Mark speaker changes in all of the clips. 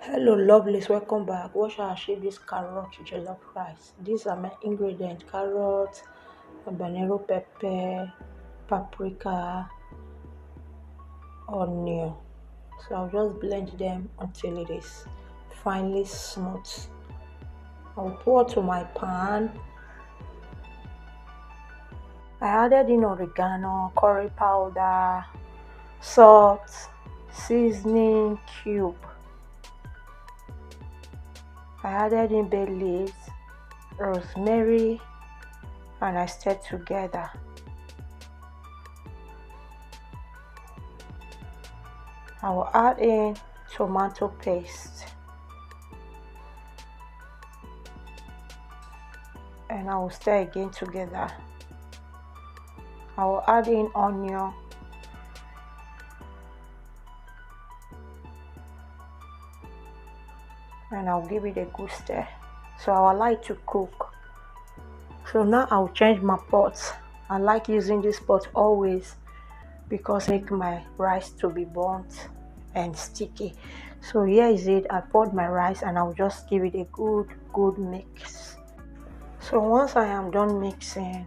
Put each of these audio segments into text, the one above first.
Speaker 1: Hello lovelies, welcome back. What shall I achieve this carrot jellof rice? These are my ingredients: carrot, habanero pepper, paprika, onion. So I'll just blend them until it is finely smooth. I'll pour to my pan. I added in oregano, curry powder, salt, seasoning cube. I added in bay leaves, rosemary, and I stirred together. I will add in tomato paste and I will stir again together. I will add in onion and I'll give it a good stir. So I will like to cook. So now I'll change my pot. I like using this pot always because it make my rice to be burnt and sticky. So here is it. I poured my rice and I'll just give it a good mix. So once I am done mixing,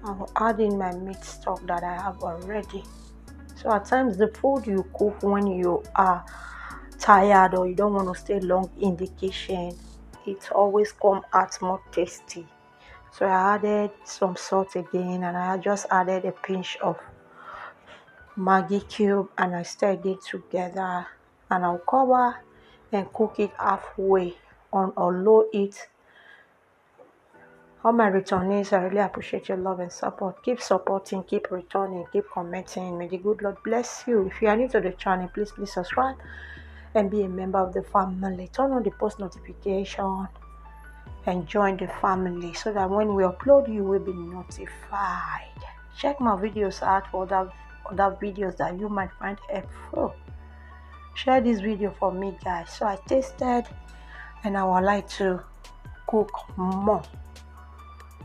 Speaker 1: I will add in my meat stock that I have already. So at times the food you cook when you are tired or you don't want to stay long in the kitchen, it always come out more tasty. So I added some salt again and I just added a pinch of Maggi cube and I stir it together and I'll cover and cook it halfway on a low heat. All my returnees, I really appreciate your love and support. Keep supporting, keep returning, keep commenting. May the good Lord bless you. If you are new to the channel, please subscribe and be a member of the family. Turn on the post notification and join the family so that when we upload, you will be notified. Check my videos out for other videos that you might find helpful. Share this video for me, guys. So I tasted and I would like to cook more.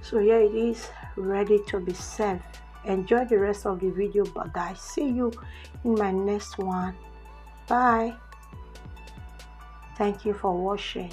Speaker 1: So here it is, ready to be served. Enjoy the rest of the video, but guys, see you in my next one. Bye. Thank you for watching.